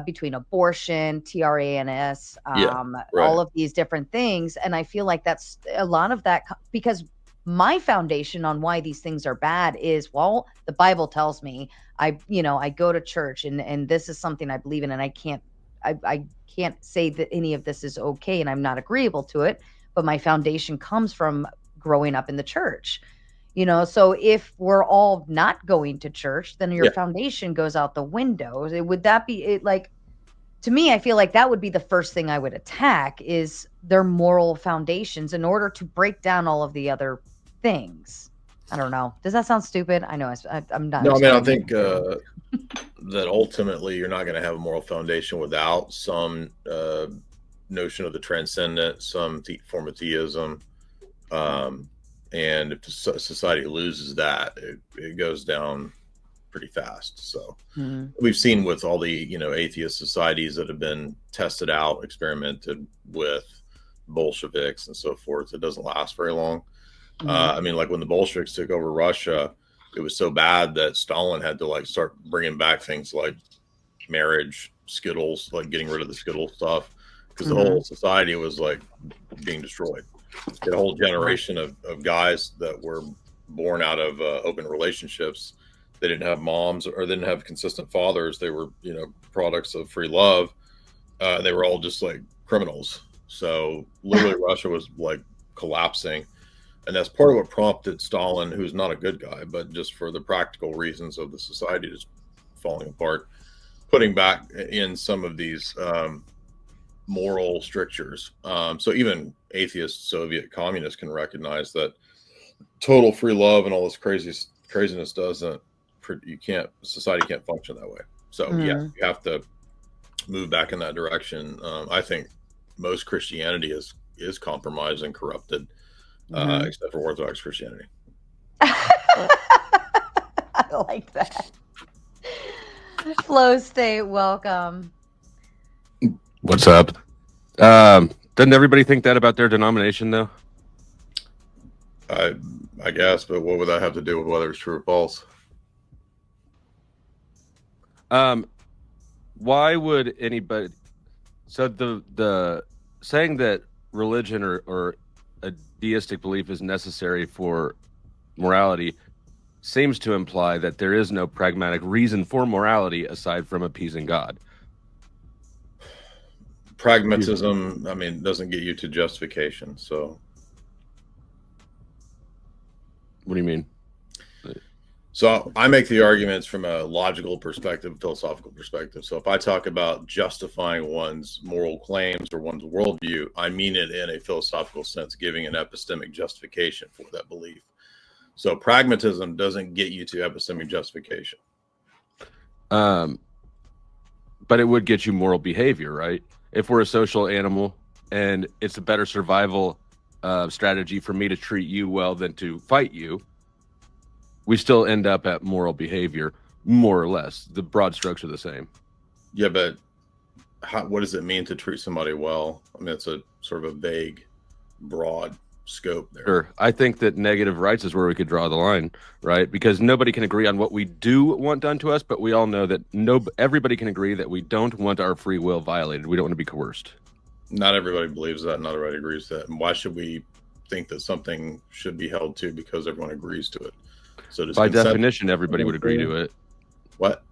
between abortion, TRANS, Yeah, all right. of these different things. And I feel like that's a lot of that because my foundation on why these things are bad is, well, the Bible tells me. I go to church, and this is something I believe in, and I can't say that any of this is okay, and I'm not agreeable to it, but my foundation comes from growing up in the church. So if we're all not going to church, then your Yeah. foundation goes out the window. Would that be it? Like, to me, I feel like that would be the first thing I would attack is their moral foundations in order to break down all of the other things. I don't know. Does that sound stupid? I know I'm not No, I mean, I explaining think it good. that ultimately you're not going to have a moral foundation without some notion of the transcendent, some form of theism. And if the society loses that, it goes down pretty fast. So we've seen with all the, atheist societies that have been tested out, experimented with, Bolsheviks and so forth, it doesn't last very long. I mean, like when the Bolsheviks took over Russia, it was so bad that Stalin had to start bringing back things like marriage, Skittles, like getting rid of the Skittle stuff, because the whole society was being destroyed. You had a whole generation of guys that were born out of open relationships. They didn't have moms or didn't have consistent fathers. They were, products of free love. They were all just criminals. So literally Russia was collapsing. And that's part of what prompted Stalin, who's not a good guy, but just for the practical reasons of the society just falling apart, putting back in some of these moral strictures. So even atheist Soviet communists can recognize that total free love and all this craziness society can't function that way. So yeah, you have to move back in that direction. I think most Christianity is compromised and corrupted. Except for Orthodox Christianity. I like that. Flow State, welcome. What's up? Doesn't everybody think that about their denomination, though? I guess, but what would that have to do with whether it's true or false? Why would anybody? So the saying that religion or a deistic belief is necessary for morality seems to imply that there is no pragmatic reason for morality aside from appeasing God. Pragmatism, I mean, doesn't get you to justification. So what do you mean? So I make the arguments from a logical perspective, philosophical perspective. So if I talk about justifying one's moral claims or one's worldview, I mean it in a philosophical sense, giving an epistemic justification for that belief. So pragmatism doesn't get you to epistemic justification. But it would get you moral behavior, right? If we're a social animal and it's a better survival strategy for me to treat you well than to fight you, we still end up at moral behavior, more or less. The broad strokes are the same. Yeah, but what does it mean to treat somebody well? I mean, it's a sort of a vague, broad scope there. Sure. I think that negative rights is where we could draw the line, right? Because nobody can agree on what we do want done to us, but we all know that everybody can agree that we don't want our free will violated. We don't want to be coerced. Not everybody believes that. Not everybody agrees with that. And why should we think that something should be held to because everyone agrees to it? So by definition, everybody would agree to it. What?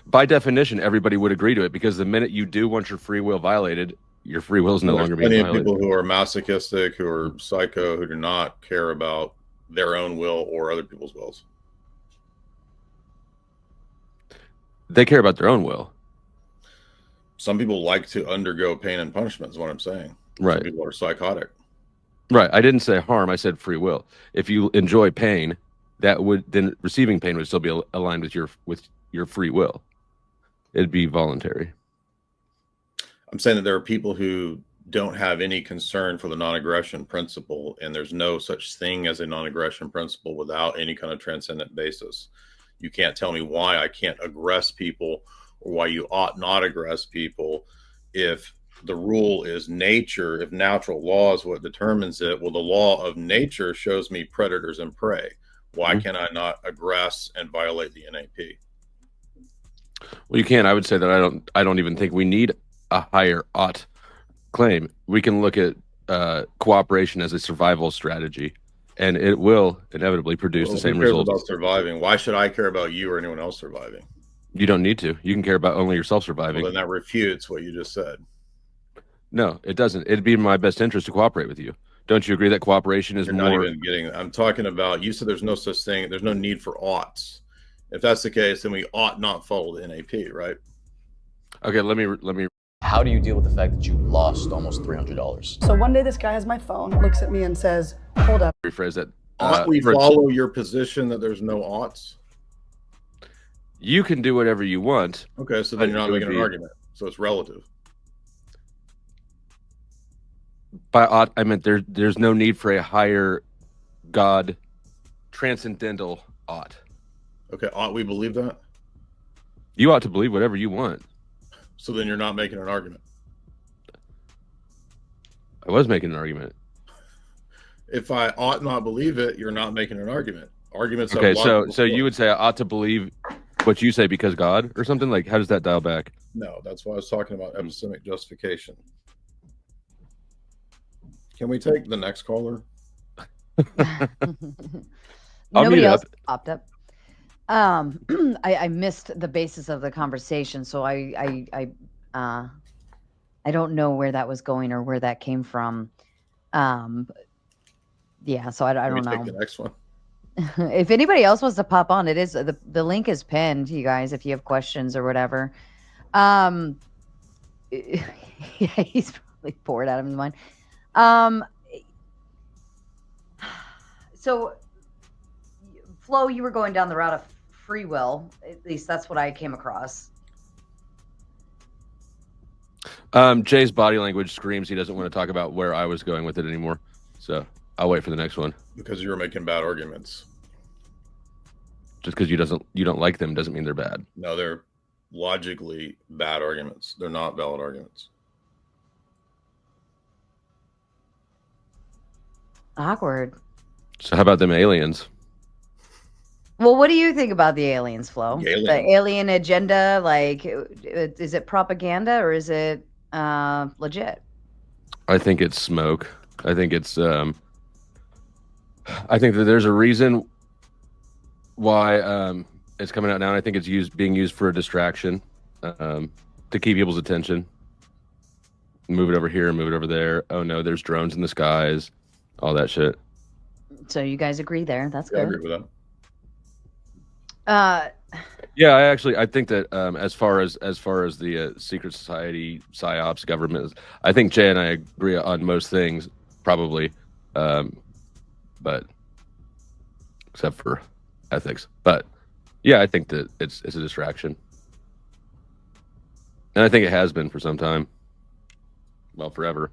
By definition, everybody would agree to it because the minute you do want your free will violated, your free will is no longer being violated. Plenty of people who are masochistic, who are psycho, who do not care about their own will or other people's wills. They care about their own will. Some people like to undergo pain and punishment is what I'm saying. Right. Some people are psychotic. Right. I didn't say harm. I said free will. If you enjoy pain, then receiving pain would still be aligned with your free will. It'd be voluntary. I'm saying that there are people who don't have any concern for the non-aggression principle, and there's no such thing as a non-aggression principle without any kind of transcendent basis. You can't tell me why I can't aggress people or why you ought not aggress people if the rule is nature, if natural law is what determines it. Well, the law of nature shows me predators and prey. Why can I not aggress and violate the NAP? Well, you can. I would say that I don't even think we need a higher ought claim. We can look at cooperation as a survival strategy, and it will inevitably produce the same who cares results. about surviving? Why should I care about you or anyone else surviving? You don't need to. You can care about only yourself surviving. Well, then that refutes what you just said. No, it doesn't. It'd be in my best interest to cooperate with you. Don't you agree that cooperation is You're more? not even getting. I'm talking about. You said there's no such thing. There's no need for oughts. If that's the case, then we ought not follow the NAP, right? Okay, let me. How do you deal with the fact that you lost almost $300? So one day this guy has my phone, looks at me and says, hold up. Rephrase that. Ought we follow your position that there's no oughts? You can do whatever you want. Okay, so then you're not making an argument. So it's relative. By ought, I meant there's no need for a higher God, transcendental ought. Okay, ought we believe that? You ought to believe whatever you want. So then you're not making an argument. I was making an argument. If I ought not believe it, you're not making an argument. Arguments. Okay, so you would say I ought to believe what you say because God or something? Like, how does that dial back? No, that's why I was talking about epistemic justification. Can we take the next caller? Nobody else popped up. I missed the basis of the conversation, so I don't know where that was going or where that came from. Yeah, so I don't know. Take the next one. If anybody else wants to pop on, it is the link is pinned, you guys, if you have questions or whatever. Yeah, he's probably bored out of his mind. So Flo, you were going down the route of free will. At least that's what I came across. Jay's body language screams he doesn't want to talk about where I was going with it anymore. So I'll wait for the next one. Because you were making bad arguments. Just because you don't like them doesn't mean they're bad. No, they're logically bad arguments. They're not valid arguments. Awkward. So how about them aliens? Well, what do you think about the aliens, Flo? The aliens. The alien agenda, like, is it propaganda or is it legit? I think it's smoke. I think it's I think that there's a reason why it's coming out now. And I think it's being used for a distraction, to keep people's attention. Move it over here, move it over there. Oh no, there's drones in the skies, all that shit. So you guys agree there? That's good. I agree with that. Yeah, I think that as far as the secret society, psyops, government, I think Jay and I agree on most things, probably, but except for ethics. But yeah, I think that it's a distraction, and I think it has been for some time. Well, forever.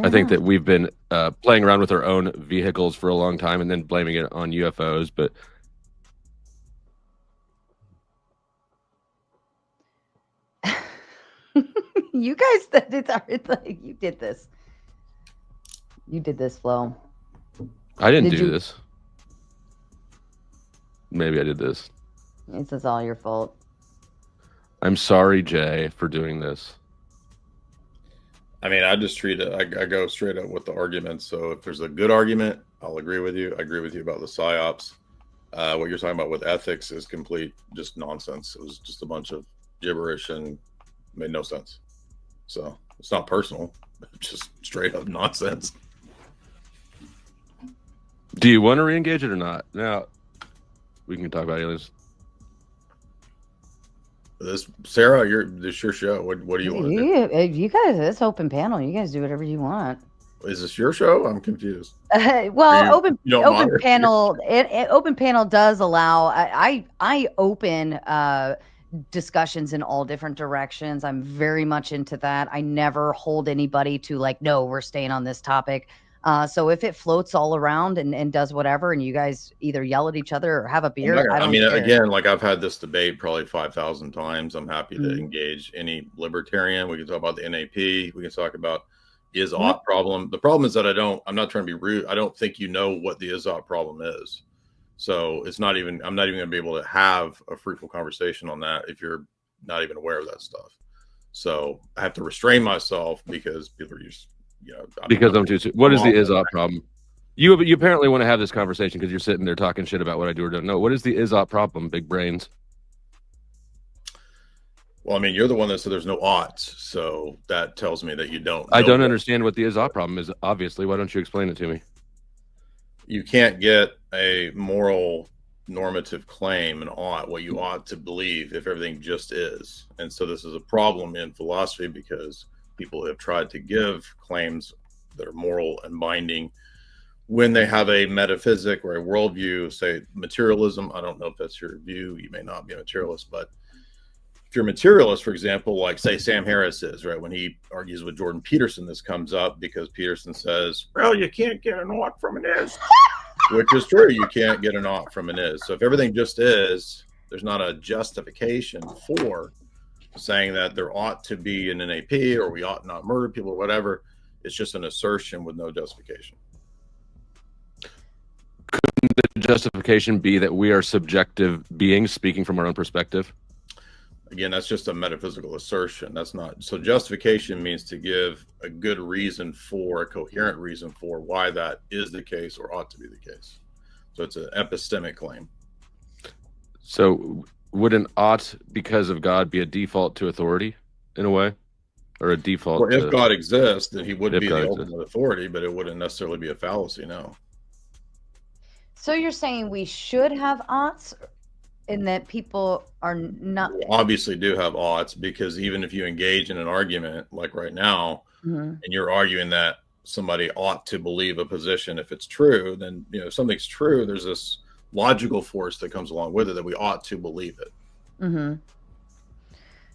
I think that we've been playing around with our own vehicles for a long time and then blaming it on UFOs, but you guys, you did this. You did this, Flo. I didn't do this. Maybe I did this. It's all your fault. I'm sorry, Jay, for doing this. I mean, I just treat it. I go straight up with the arguments. So if there's a good argument, I'll agree with you. I agree with you about the psyops. What you're talking about with ethics is complete just nonsense. It was just a bunch of gibberish and made no sense. So it's not personal, just straight up nonsense. Do you want to re-engage it or not? Now we can talk about aliens. Sarah, this your show. What do you want to do? You guys, it's open panel. You guys do whatever you want. Is this your show? I'm confused. Well, open panel. Open panel does allow. I open discussions in all different directions. I'm very much into that. I never hold anybody to like, no, we're staying on this topic. So if it floats all around and does whatever, and you guys either yell at each other or have a beer, I don't care. Again, like I've had this debate probably 5,000 times. I'm happy to engage any libertarian. We can talk about the NAP. We can talk about is-ought problem. The problem is that I'm not trying to be rude. I don't think you know what the is-ought problem is. So I'm not even going to be able to have a fruitful conversation on that if you're not even aware of that stuff. So I have to restrain myself because people are just, because I'm too. What is the is-op problem? You apparently want to have this conversation because you're sitting there talking shit about what I do or don't know. What is the is-op problem, big brains? Well, I mean, you're the one that said there's no oughts, so that tells me that you don't. I don't understand what the is-op problem is, obviously. Why don't you explain it to me? You can't get a moral normative claim and ought, what you ought to believe, if everything just is. And so this is a problem in philosophy because people have tried to give claims that are moral and binding when they have a metaphysic or a worldview, say materialism. I don't know if that's your view. You may not be a materialist, but if you're a materialist, for example, like say Sam Harris is, right, when he argues with Jordan Peterson, this comes up because Peterson says, well, you can't get an ought from an is, which is true. You can't get an ought from an is. So if everything just is, there's not a justification for saying that there ought to be an NAP or we ought not murder people or whatever. It's just an assertion with no justification. Couldn't the justification be that we are subjective beings speaking from our own perspective? Again, that's just a metaphysical assertion. That's not. So justification means to give a good reason for, a coherent reason for why that is the case or ought to be the case. So it's an epistemic claim. So would an ought because of God be a default to authority in a way? Or a default? Well, if God exists, then he would be the ultimate authority, but it wouldn't necessarily be a fallacy, no. So you're saying we should have oughts? In that people are not obviously do have oughts, because even if you engage in an argument like right now, and you're arguing that somebody ought to believe a position, if it's true, then if something's true, there's this logical force that comes along with it that we ought to believe it.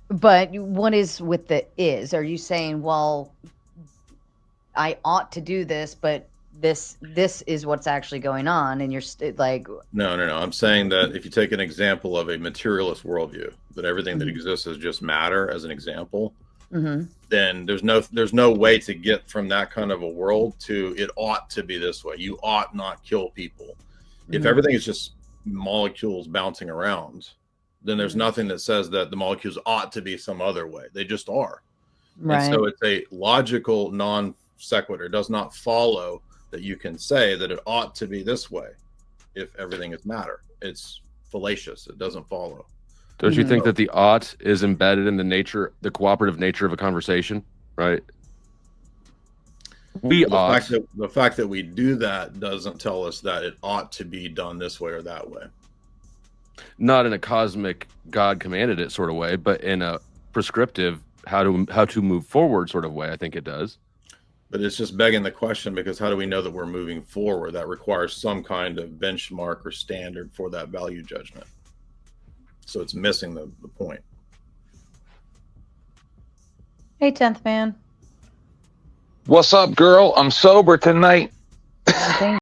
But what is with the is? Are you saying, well, I ought to do this, but this is what's actually going on, and you're like, no, I'm saying that if you take an example of a materialist worldview, that everything that exists is just matter, as an example, then there's no way to get from that kind of a world to it ought to be this way. You ought not kill people. If everything is just molecules bouncing around, then there's nothing that says that the molecules ought to be some other way. They just are. Right. And so it's a logical non sequitur. It does not follow that you can say that it ought to be this way if everything is matter. It's fallacious. It doesn't follow. Don't you think that the ought is embedded in the cooperative nature of a conversation, right? The fact that we do that doesn't tell us that it ought to be done this way or that way. Not in a cosmic God commanded it sort of way, but in a prescriptive how to move forward sort of way. I think it does. But it's just begging the question, because how do we know that we're moving forward? That requires some kind of benchmark or standard for that value judgment. So it's missing the point. Hey, 10th man. What's up, girl? I'm sober tonight.